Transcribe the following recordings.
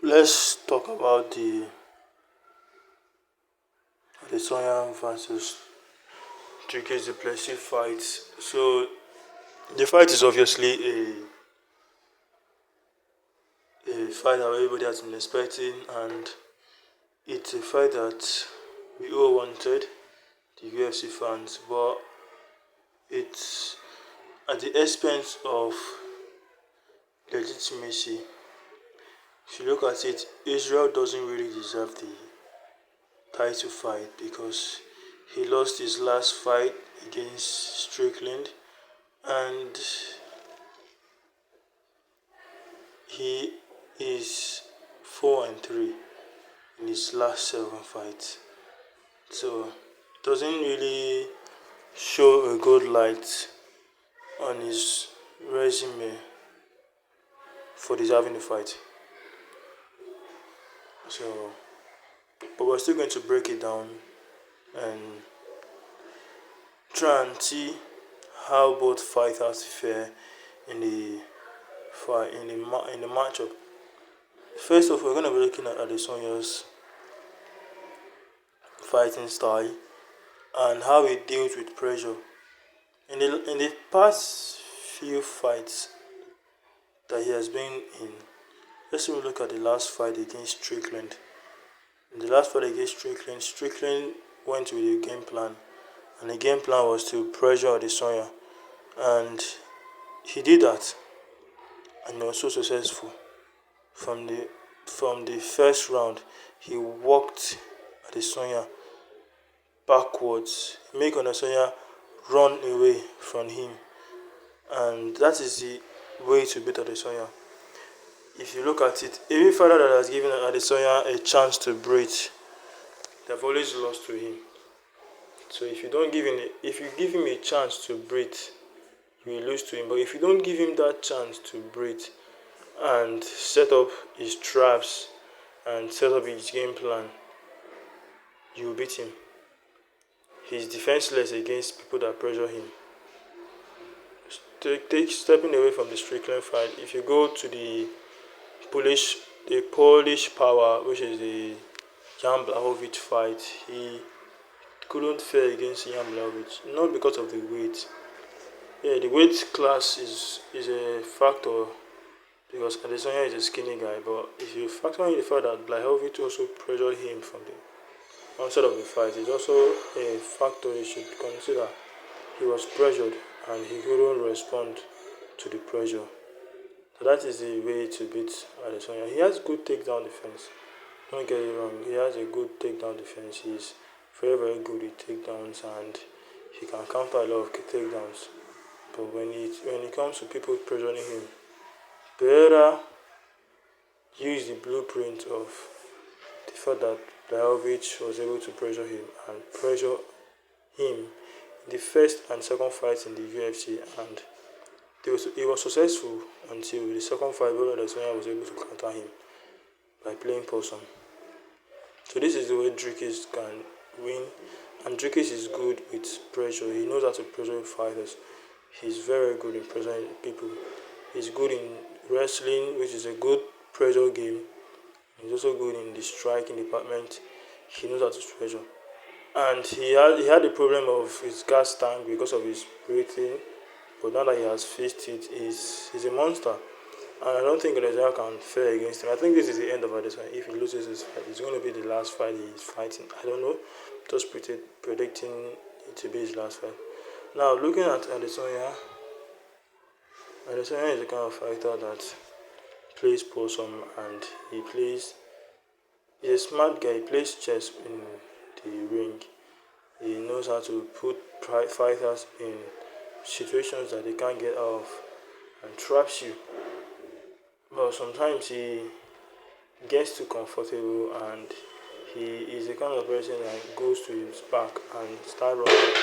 Let's talk about the adesanya versus Dricus the plesis fight. So the fight is obviously a fight that everybody has been expecting, and it's a fight that we all wanted, the UFC fans, but it's at the expense of legitimacy. If you look at it, Israel doesn't really deserve the title fight because he lost his last fight against Strickland, and he is 4-3 in his last 7 fights. So it doesn't really show a good light on his resume for deserving the fight. So, but we're still going to break it down and try and see how both fighters fare in the fight in the matchup. First off, we're going to be looking at Adesanya's fighting style and how he deals with pressure. In the past few fights that he has been in, let's even look at the last fight against Strickland. In the last fight against Strickland, Strickland went with a game plan, and the game plan was to pressure Adesanya, and he did that, and he was so successful. From the first round, he walked Adesanya backwards, make Adesanya run away from him, and that is the way to beat Adesanya. If you look at it, every fighter that has given Adesanya a chance to breathe, they've always lost to him. So if you give him a chance to breathe, you will lose to him. But if you don't give him that chance to breathe and set up his traps and set up his game plan, you will beat him. He's defenseless against people that pressure him. Stepping away from the Strickland fight, if you go to the Polish power, which is the Jan Blachowicz fight, he couldn't fare against Jan Blachowicz, not because of the weight. Yeah, the weight class is a factor because Adesanya is a skinny guy, but if you factor in the fact that Blachowicz also pressured him from the onset of the fight, it's also a factor you should consider. He was pressured and he couldn't respond to the pressure. So that is the way to beat Adesanya. He has good takedown defense. Don't get it wrong. He has a good takedown defense. He's very, very good with takedowns and he can counter a lot of takedowns. But when it comes to people pressuring him, Pereira used the blueprint of the fact that Blachowicz was able to pressure him and pressure him in the first and second fights in the UFC, and he was successful until the second fight where Adesanya was able to counter him by playing possum. So this is the way Dricus can win, and Dricus is good with pressure. He knows how to pressure fighters. He's very good in pressuring people. He's good in wrestling, which is a good pressure game. He's also good in the striking department. He knows how to pressure. And he had the problem of his gas tank because of his breathing. But now that he has fixed it, he's a monster. And I don't think Adesanya can fare against him. I think this is the end of Adesanya. If he loses this fight, it's going to be the last fight he's fighting. I don't know. Just predicting it to be his last fight. Now, looking at Adesanya is the kind of fighter that plays possum and he's a smart guy. He plays chess in the ring. He knows how to put fighters in situations that they can't get out of and traps you. But sometimes he gets too comfortable and he is the kind of person that goes to his back and start running.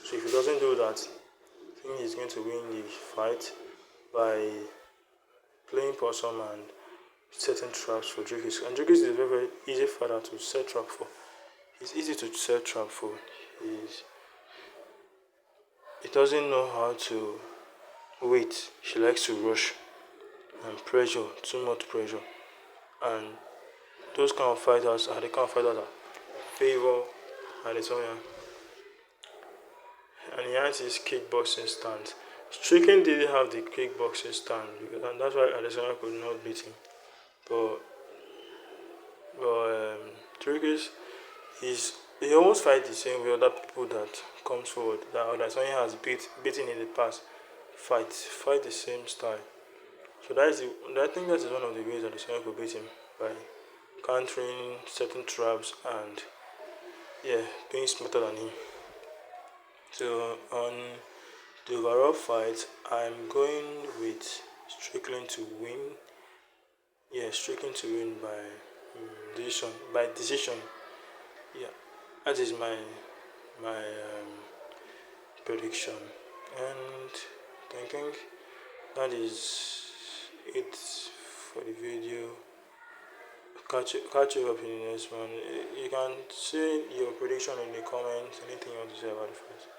So if he doesn't do that, I think he's going to win the fight by playing possum and setting traps for Dricus. And Dricus is a very, very easy fighter to set trap for. He's easy to set trap for. He doesn't know how to wait. He likes to rush and pressure, too much pressure. and those kind of fighters are the kind of fighters that favor Adesanya. And he has his kickboxing stance. Strickland didn't have the kickboxing stance, and that's why Adesanya could not beat him. But Dricus, he almost fight the same way other people that comes forward that Adesanya has beaten in the past fight the same style. So I think that is one of the ways that Adesanya could beat him, by countering certain traps and being smarter than him. So on the overall fight, I'm going with Strickland to win. Yeah, Strickland to win by decision. By decision. Yeah, that is my prediction, and I think that is it for the video. Catch you up in the next one. You can say your prediction in the comments. Anything you want to say about the fight.